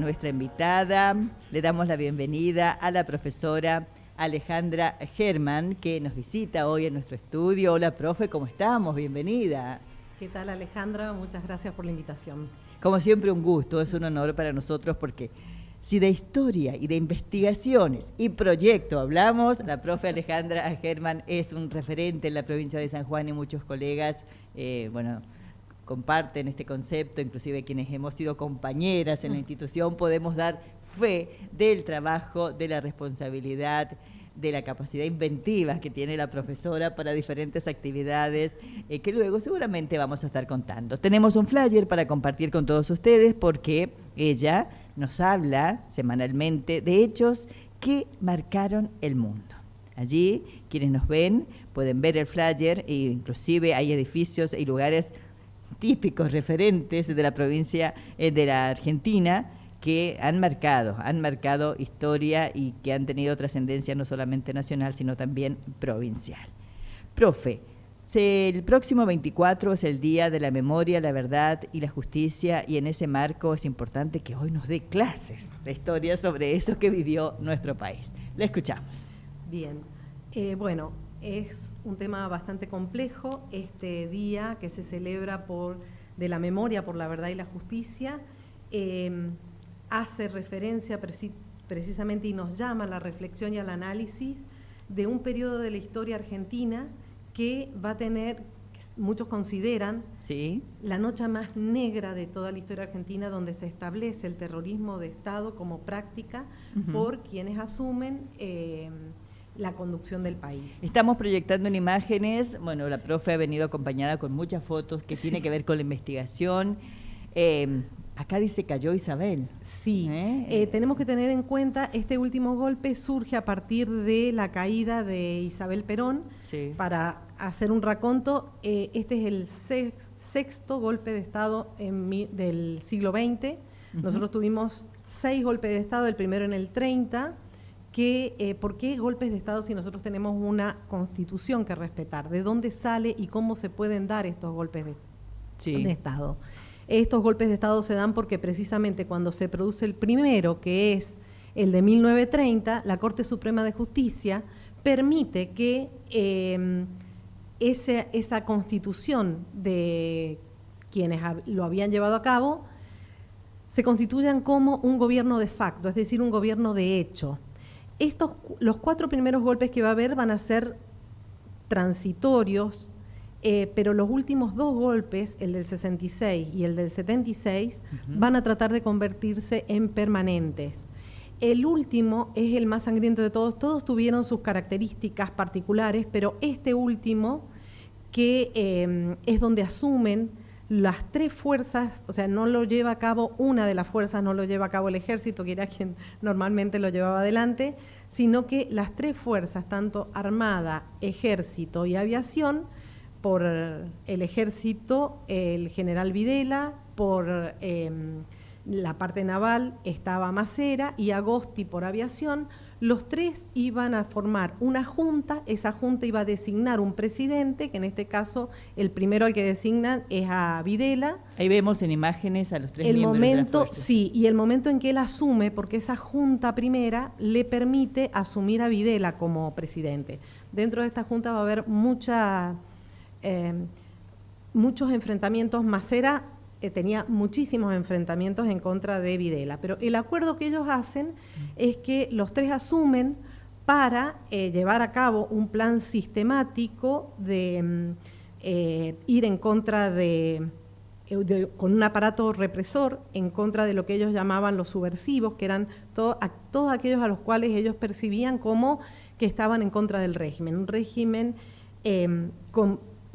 nuestra invitada. Le damos la bienvenida a la profesora Alejandra Herman, que nos visita hoy en nuestro estudio. Hola, profe, ¿cómo estamos? Bienvenida. ¿Qué tal, Alejandra? Muchas gracias por la invitación. Como siempre, un gusto, es un honor para nosotros porque si de historia y de investigaciones y proyecto hablamos, la profe Alejandra Herman es un referente en la provincia de San Juan y muchos colegas, comparten este concepto, inclusive quienes hemos sido compañeras en la institución podemos dar fe del trabajo, de la responsabilidad, de la capacidad inventiva que tiene la profesora para diferentes actividades que luego seguramente vamos a estar contando. Tenemos un flyer para compartir con todos ustedes porque ella nos habla semanalmente de hechos que marcaron el mundo. Allí, quienes nos ven pueden ver el flyer e inclusive hay edificios y lugares típicos, referentes de la provincia de la Argentina que han marcado historia y que han tenido trascendencia no solamente nacional, sino también provincial. Profe, el próximo 24 es el Día de la Memoria, la Verdad y la Justicia, y en ese marco es importante que hoy nos dé clases de historia sobre eso que vivió nuestro país. Le escuchamos. Bien, bueno, es un tema bastante complejo este día que se celebra de la memoria por la verdad y la justicia. Hace referencia precisamente y nos llama a la reflexión y al análisis de un periodo de la historia argentina que va a tener, muchos consideran, ¿sí?, la noche más negra de toda la historia argentina, donde se establece el terrorismo de Estado como práctica por quienes asumen la conducción del país. Estamos proyectando en imágenes, bueno, la profe ha venido acompañada con muchas fotos que tiene que ver con la investigación. Acá dice cayó Isabel. Sí, tenemos que tener en cuenta, este último golpe surge a partir de la caída de Isabel Perón. Sí. Para hacer un raconto, este es el sexto golpe de Estado del siglo XX. Nosotros tuvimos 6 golpes de Estado, el primero en el 30. ¿Por qué golpes de Estado si nosotros tenemos una constitución que respetar? ¿De dónde sale y cómo se pueden dar estos golpes de Estado? Estos golpes de Estado se dan porque precisamente cuando se produce el primero, que es el de 1930, la Corte Suprema de Justicia permite que esa constitución de quienes lo habían llevado a cabo se constituyan como un gobierno de facto, es decir, un gobierno de hecho. Los 4 primeros golpes que va a haber van a ser transitorios, pero los últimos 2 golpes, el del 66 y el del 76, van a tratar de convertirse en permanentes. El último es el más sangriento de todos. Todos tuvieron sus características particulares, pero este último, que es donde asumen las 3 fuerzas, o sea, no lo lleva a cabo una de las fuerzas, no lo lleva a cabo el ejército, que era quien normalmente lo llevaba adelante, sino que las 3 fuerzas, tanto armada, ejército y aviación, por el ejército, el general Videla, por la parte naval estaba Macera y Agosti por aviación. Los 3 iban a formar una junta, esa junta iba a designar un presidente, que en este caso el primero al que designan es a Videla. Ahí vemos en imágenes a los 3 miembros de la fuerza. Sí, y el momento en que él asume, porque esa junta primera le permite asumir a Videla como presidente. Dentro de esta junta va a haber muchos enfrentamientos. Macera tenía muchísimos enfrentamientos en contra de Videla, pero el acuerdo que ellos hacen es que los 3 asumen para llevar a cabo un plan sistemático de ir en contra con un aparato represor, en contra de lo que ellos llamaban los subversivos, que eran todos aquellos a los cuales ellos percibían como que estaban en contra del régimen. Un régimen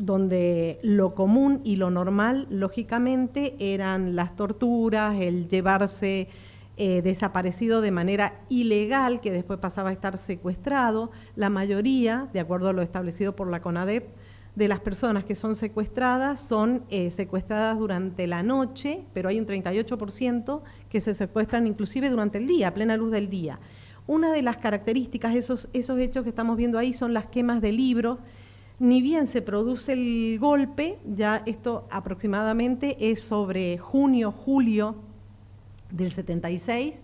donde lo común y lo normal, lógicamente, eran las torturas, el llevarse desaparecido de manera ilegal, que después pasaba a estar secuestrado. La mayoría, de acuerdo a lo establecido por la CONADEP, de las personas que son secuestradas son secuestradas durante la noche, pero hay un 38% que se secuestran inclusive durante el día, a plena luz del día. Una de las características, esos hechos que estamos viendo ahí, son las quemas de libros. Ni bien se produce el golpe, ya esto aproximadamente es sobre junio, julio del 76,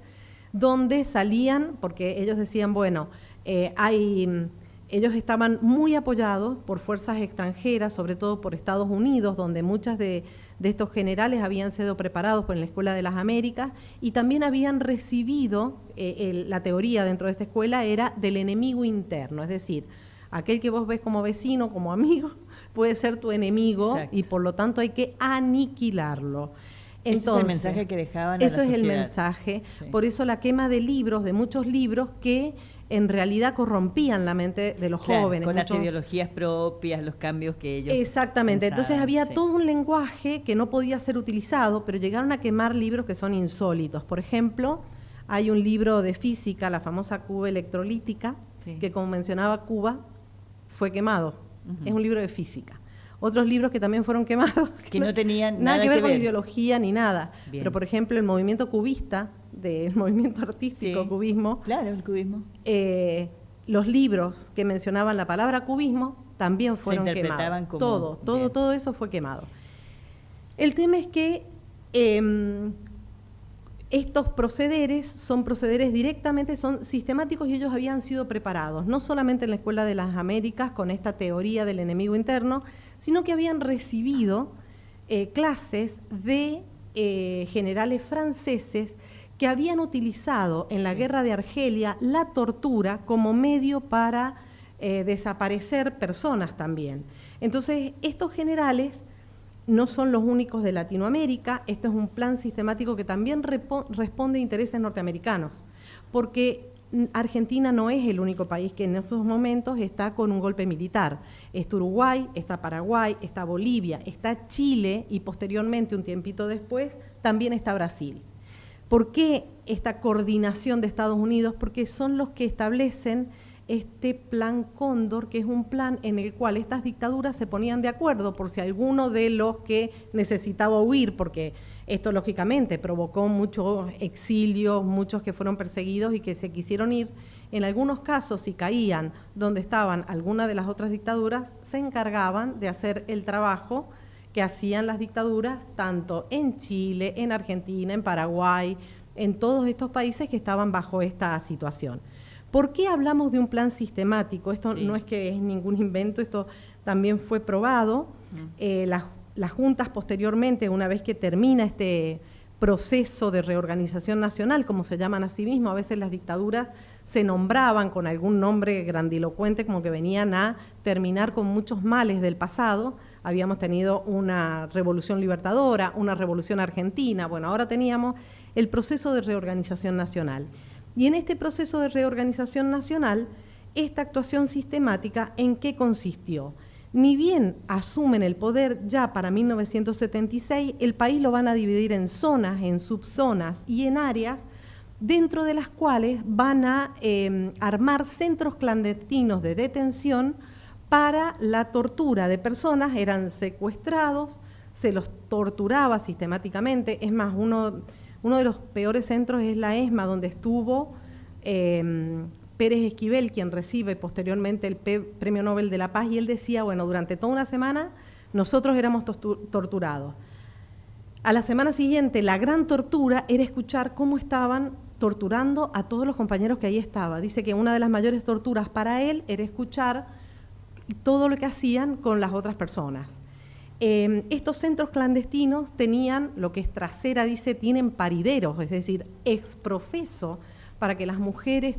donde salían, porque ellos decían, bueno, ellos estaban muy apoyados por fuerzas extranjeras, sobre todo por Estados Unidos, donde muchas de estos generales habían sido preparados por la Escuela de las Américas y también habían recibido, la teoría dentro de esta escuela era del enemigo interno, es decir, aquel que vos ves como vecino, como amigo, puede ser tu enemigo. Exacto. Y por lo tanto hay que aniquilarlo. Entonces, ese es el mensaje que dejaban a la sociedad. Eso es el mensaje. Sí. Por eso la quema de libros, de muchos libros que en realidad corrompían la mente de los jóvenes. Con las ideologías propias, los cambios que ellos Exactamente. pensaban. Entonces había todo un lenguaje que no podía ser utilizado, pero llegaron a quemar libros que son insólitos. Por ejemplo, hay un libro de física, la famosa cuba electrolítica, que como mencionaba Cuba, fue quemado. Es un libro de física. Otros libros que también fueron quemados, que no tenían nada que ver con ideología ni nada. Bien. Pero, por ejemplo, el movimiento cubista, del movimiento artístico cubismo. Claro, el cubismo. Los libros que mencionaban la palabra cubismo también fueron quemados. Como... Todo eso fue quemado. El tema es que estos procederes son procederes directamente, son sistemáticos y ellos habían sido preparados, no solamente en la Escuela de las Américas con esta teoría del enemigo interno, sino que habían recibido clases de generales franceses que habían utilizado en la guerra de Argelia la tortura como medio para desaparecer personas también. Entonces, estos generales no son los únicos de Latinoamérica, esto es un plan sistemático que también responde a intereses norteamericanos, porque Argentina no es el único país que en estos momentos está con un golpe militar. Está Uruguay, está Paraguay, está Bolivia, está Chile y posteriormente, un tiempito después, también está Brasil. ¿Por qué esta coordinación de Estados Unidos? Porque son los que establecen este plan Cóndor, que es un plan en el cual estas dictaduras se ponían de acuerdo por si alguno de los que necesitaba huir, porque esto lógicamente provocó muchos exilios, muchos que fueron perseguidos y que se quisieron ir. En algunos casos, si caían donde estaban algunas de las otras dictaduras, se encargaban de hacer el trabajo que hacían las dictaduras tanto en Chile, en Argentina, en Paraguay, en todos estos países que estaban bajo esta situación. ¿Por qué hablamos de un plan sistemático? Esto no es que es ningún invento, esto también fue probado. Las juntas posteriormente, una vez que termina este proceso de reorganización nacional, como se llaman a sí mismos, a veces las dictaduras se nombraban con algún nombre grandilocuente, como que venían a terminar con muchos males del pasado. Habíamos tenido una revolución libertadora, una revolución argentina, bueno, ahora teníamos el proceso de reorganización nacional. Y en este proceso de reorganización nacional, esta actuación sistemática, ¿en qué consistió? Ni bien asumen el poder ya para 1976, el país lo van a dividir en zonas, en subzonas y en áreas, dentro de las cuales van a armar centros clandestinos de detención para la tortura de personas. Eran secuestrados, se los torturaba sistemáticamente. Es más, uno de los peores centros es la ESMA, donde estuvo Pérez Esquivel, quien recibe posteriormente el Premio Nobel de la Paz, y él decía, bueno, durante toda una semana nosotros éramos torturados. A la semana siguiente, la gran tortura era escuchar cómo estaban torturando a todos los compañeros que ahí estaban. Dice que una de las mayores torturas para él era escuchar todo lo que hacían con las otras personas. Estos centros clandestinos tenían, lo que es trasera dice, tienen parideros, es decir, exprofeso, para que las mujeres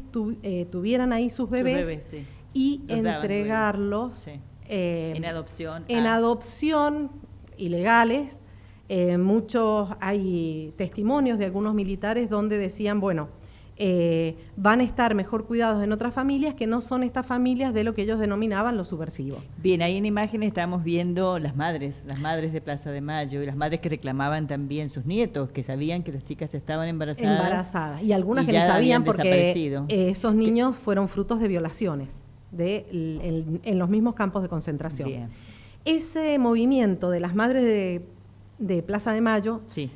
tuvieran ahí sus bebés, y los entregarlos en adopción. En adopción, ilegales. Hay testimonios de algunos militares donde decían, bueno, van a estar mejor cuidados en otras familias que no son estas familias de lo que ellos denominaban los subversivos. Bien, ahí en imágenes estamos viendo las madres de Plaza de Mayo, y las madres que reclamaban también sus nietos, que sabían que las chicas estaban embarazadas. Y algunas que no sabían porque esos niños fueron frutos de violaciones en los mismos campos de concentración. Bien. Ese movimiento de las madres de Plaza de Mayo... Sí.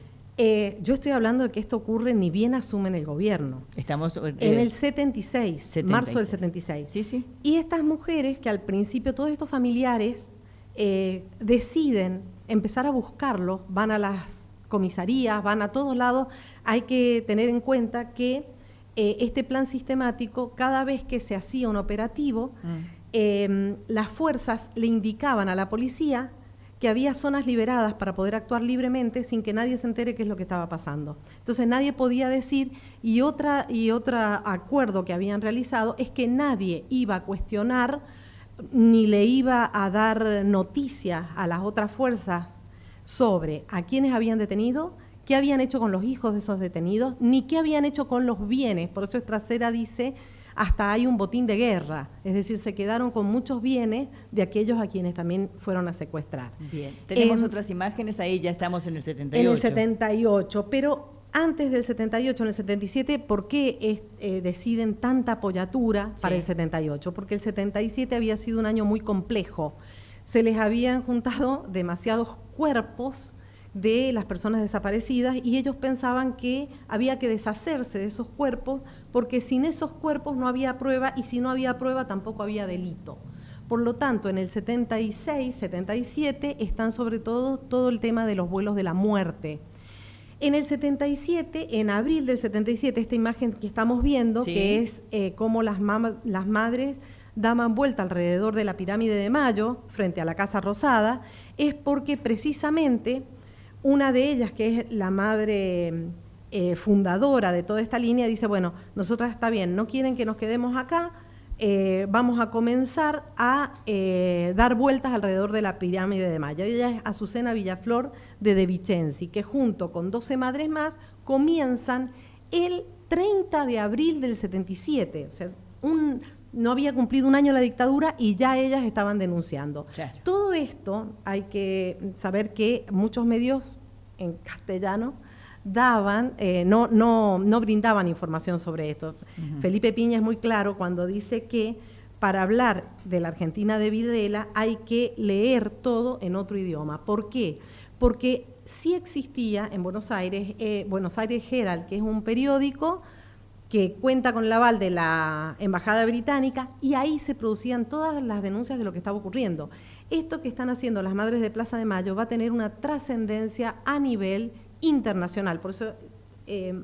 Yo estoy hablando de que esto ocurre ni bien asumen el gobierno. Estamos en el 76, marzo del 76. Sí, sí. Y estas mujeres, que al principio todos estos familiares deciden empezar a buscarlos, van a las comisarías, van a todos lados. Hay que tener en cuenta que este plan sistemático, cada vez que se hacía un operativo, las fuerzas le indicaban a la policía que había zonas liberadas para poder actuar libremente sin que nadie se entere qué es lo que estaba pasando. Entonces nadie podía decir, y otro acuerdo que habían realizado es que nadie iba a cuestionar ni le iba a dar noticias a las otras fuerzas sobre a quiénes habían detenido, qué habían hecho con los hijos de esos detenidos, ni qué habían hecho con los bienes. Por eso Estracera dice, hasta hay un botín de guerra, es decir, se quedaron con muchos bienes de aquellos a quienes también fueron a secuestrar. Bien, tenemos otras imágenes, ahí ya estamos en el 78. En el 78, pero antes del 78, en el 77, ¿por qué deciden tanta apoyatura para el 78? Porque el 77 había sido un año muy complejo. Se les habían juntado demasiados cuerpos de las personas desaparecidas y ellos pensaban que había que deshacerse de esos cuerpos porque sin esos cuerpos no había prueba y si no había prueba tampoco había delito. Por lo tanto, en el 76, 77 están sobre todo el tema de los vuelos de la muerte. En el 77, en abril del 77, esta imagen que estamos viendo, que es cómo las madres daban vuelta alrededor de la pirámide de Mayo, frente a la Casa Rosada, es porque precisamente una de ellas, que es la madre fundadora de toda esta línea, dice, bueno, nosotras está bien, no quieren que nos quedemos acá, vamos a comenzar a dar vueltas alrededor de la pirámide de Mayo. Ella es Azucena Villaflor de Vicenzi, que junto con 12 madres más comienzan el 30 de abril del 77, o sea, no había cumplido un año la dictadura y ya ellas estaban denunciando. Claro. Todo esto hay que saber que muchos medios en castellano daban, no brindaban información sobre esto. Felipe Piña es muy claro cuando dice que para hablar de la Argentina de Videla hay que leer todo en otro idioma. ¿Por qué? Porque sí existía en Buenos Aires Herald, que es un periódico que cuenta con el aval de la Embajada Británica, y ahí se producían todas las denuncias de lo que estaba ocurriendo. Esto que están haciendo las Madres de Plaza de Mayo va a tener una trascendencia a nivel internacional, por eso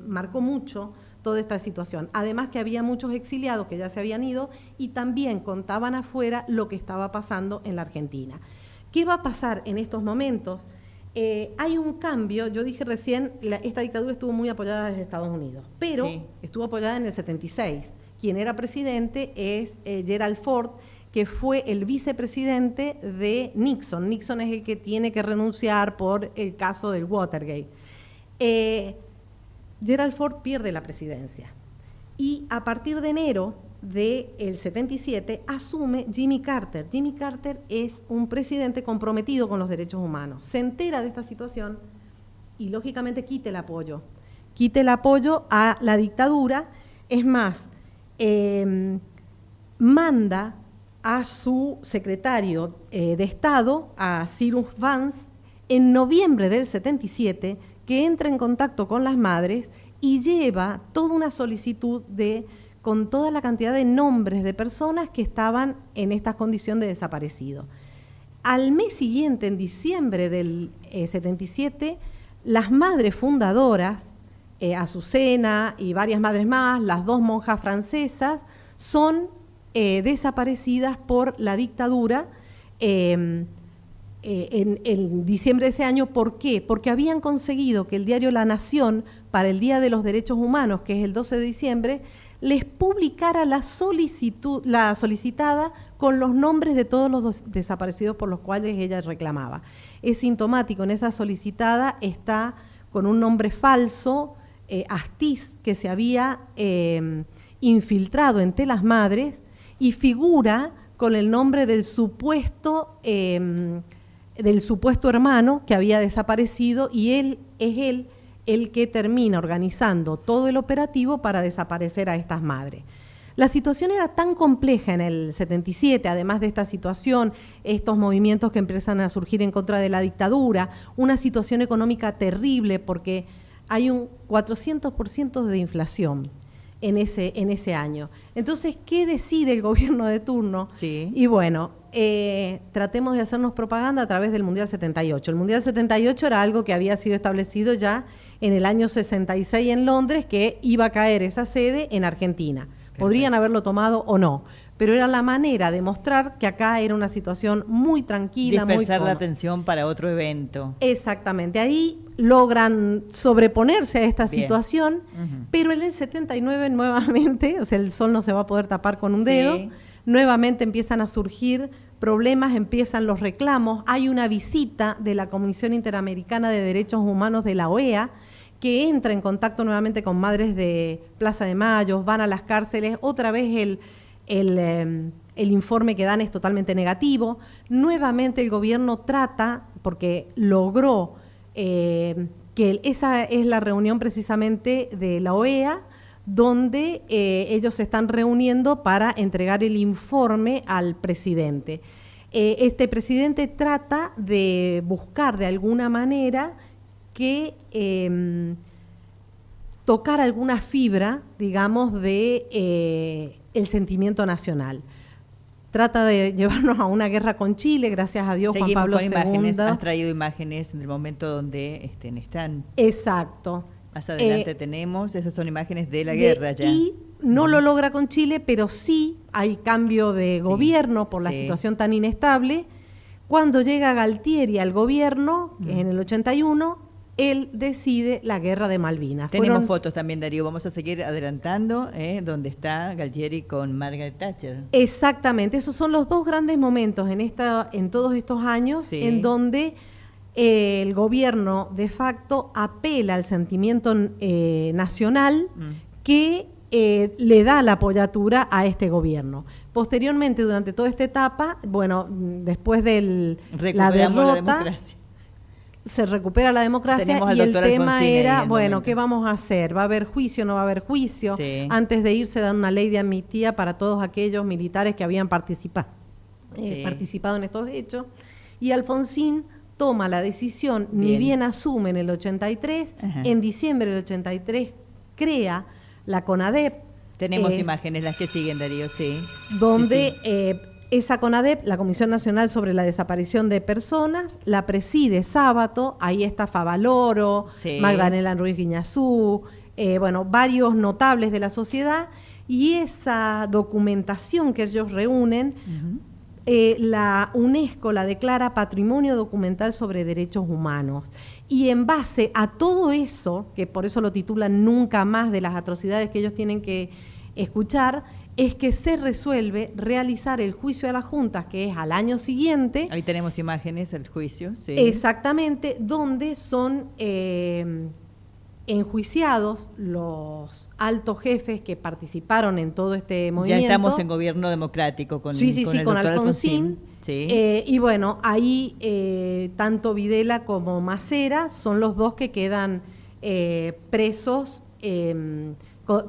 marcó mucho toda esta situación. Además que había muchos exiliados que ya se habían ido y también contaban afuera lo que estaba pasando en la Argentina. ¿Qué va a pasar en estos momentos? Hay un cambio, yo dije recién, esta dictadura estuvo muy apoyada desde Estados Unidos, pero estuvo apoyada en el 76. Quien era presidente es Gerald Ford, que fue el vicepresidente de Nixon. Nixon es el que tiene que renunciar por el caso del Watergate. Gerald Ford pierde la presidencia y a partir de enero del 77 asume Jimmy Carter. Jimmy Carter es un presidente comprometido con los derechos humanos. Se entera de esta situación y lógicamente quita el apoyo a la dictadura. Es más, manda a su secretario de Estado, a Cyrus Vance, en noviembre del 77, que entra en contacto con las madres y lleva toda una solicitud con toda la cantidad de nombres de personas que estaban en esta condición de desaparecido. Al mes siguiente, en diciembre del 77, las madres fundadoras, Azucena y varias madres más, las dos monjas francesas, son desaparecidas por la dictadura en diciembre de ese año. ¿Por qué? Porque habían conseguido que el diario La Nación, para el Día de los Derechos Humanos, que es el 12 de diciembre, les publicara la solicitada con los nombres de todos los desaparecidos por los cuales ella reclamaba. Es sintomático, en esa solicitada está con un nombre falso, Astiz, que se había infiltrado entre las madres, y figura con el nombre del supuesto hermano que había desaparecido, y él es el que termina organizando todo el operativo para desaparecer a estas madres. La situación era tan compleja en el 77, además de esta situación, estos movimientos que empiezan a surgir en contra de la dictadura, una situación económica terrible porque hay un 400% de inflación en ese año. Entonces, ¿qué decide el gobierno de turno? Sí. Y bueno, tratemos de hacernos propaganda a través del Mundial 78. El Mundial 78 era algo que había sido establecido ya en el año 66 en Londres, que iba a caer esa sede en Argentina. Perfecto. Podrían haberlo tomado o no, pero era la manera de mostrar que acá era una situación muy tranquila. Dispersar la atención para otro evento. Exactamente, ahí logran sobreponerse a esta situación, pero en el 79 nuevamente, o sea, el sol no se va a poder tapar con un dedo, nuevamente empiezan a surgir problemas, empiezan los reclamos, hay una visita de la Comisión Interamericana de Derechos Humanos de la OEA, que entra en contacto nuevamente con madres de Plaza de Mayo, van a las cárceles, otra vez el informe que dan es totalmente negativo. Nuevamente el gobierno trata, porque logró que esa es la reunión precisamente de la OEA, donde ellos se están reuniendo para entregar el informe al presidente. Este presidente trata de buscar de alguna manera que tocar alguna fibra, digamos, de el sentimiento nacional. Trata de llevarnos a una guerra con Chile, gracias a Dios. Seguimos Juan Pablo con imágenes, II. has traído imágenes en el momento donde están. Exacto. Más adelante tenemos, esas son imágenes de la guerra ya. Y no lo logra con Chile, pero sí hay cambio de gobierno por la situación tan inestable. Cuando llega Galtieri al gobierno, que es en el 81, él decide la guerra de Malvinas. Tenemos fotos también, Darío, vamos a seguir adelantando, donde está Galtieri con Margaret Thatcher. Exactamente, esos son los dos grandes momentos en todos estos años en donde el gobierno de facto apela al sentimiento nacional que le da la apoyatura a este gobierno. Posteriormente, durante toda esta etapa, bueno, después de la derrota, se recupera la democracia y el tema era, bueno, ¿qué vamos a hacer? ¿Va a haber juicio? ¿No va a haber juicio? Antes de irse dan una ley de amnistía para todos aquellos militares que habían participado en estos hechos. Y Alfonsín toma la decisión, ni bien asume en el 83, en diciembre del 83 crea la CONADEP. Tenemos imágenes, las que siguen, Darío, donde esa CONADEP, la Comisión Nacional sobre la Desaparición de Personas, la preside Sábato, ahí está Favaloro, Magdalena Ruiz Guiñazú, bueno, varios notables de la sociedad, y esa documentación que ellos reúnen, la UNESCO la declara Patrimonio Documental sobre Derechos Humanos. Y en base a todo eso, que por eso lo titulan Nunca Más, de las atrocidades que ellos tienen que escuchar, es que se resuelve realizar el juicio a las juntas, que es al año siguiente. Ahí tenemos imágenes del juicio. Exactamente, donde son enjuiciados los altos jefes que participaron en todo este movimiento. Ya estamos en gobierno democrático con con Alfonsín. Y bueno, ahí tanto Videla como Macera son los dos que quedan presos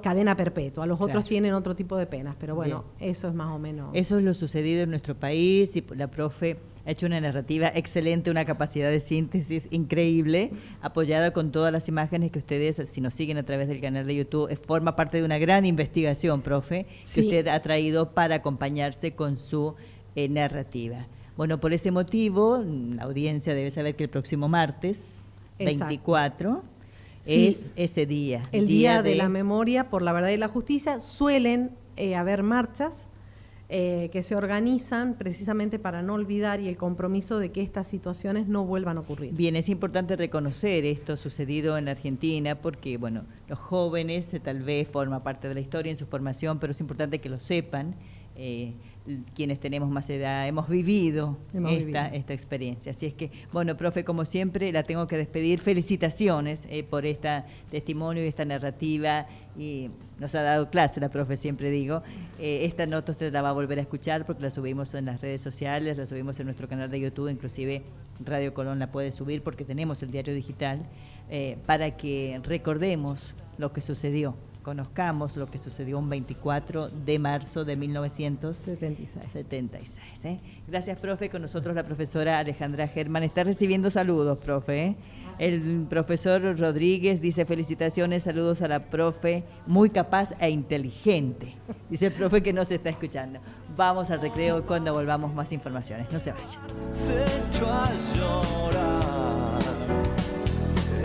cadena perpetua. Los otros tienen otro tipo de penas, pero bueno, eso es más o menos. Eso es lo sucedido en nuestro país y la profe ha hecho una narrativa excelente, una capacidad de síntesis increíble, apoyada con todas las imágenes que ustedes, si nos siguen a través del canal de YouTube, forma parte de una gran investigación, profe, que usted ha traído para acompañarse con su narrativa. Bueno, por ese motivo, la audiencia debe saber que el próximo martes, 24, es ese día. El día de la memoria por la verdad y la justicia. Suelen haber marchas que se organizan precisamente para no olvidar y el compromiso de que estas situaciones no vuelvan a ocurrir. Bien, es importante reconocer esto sucedido en la Argentina porque, bueno, los jóvenes tal vez forman parte de la historia en su formación, pero es importante que lo sepan. Quienes tenemos más edad hemos vivido esta experiencia. Así es que, bueno, profe, como siempre, la tengo que despedir. Felicitaciones por este testimonio y esta narrativa. Y nos ha dado clase la profe, siempre digo. Esta nota usted la va a volver a escuchar porque la subimos en las redes sociales, la subimos en nuestro canal de YouTube, inclusive Radio Colón la puede subir porque tenemos el diario digital, para que recordemos lo que sucedió. Conozcamos lo que sucedió un 24 de marzo de 1976. Gracias, profe. Con nosotros la profesora Alejandra Germán. Está recibiendo saludos, profe. El profesor Rodríguez dice: felicitaciones, saludos a la profe, muy capaz e inteligente. Dice el profe que no se está escuchando. Vamos al recreo, cuando volvamos más informaciones. No se vayan. Se echó a llorar.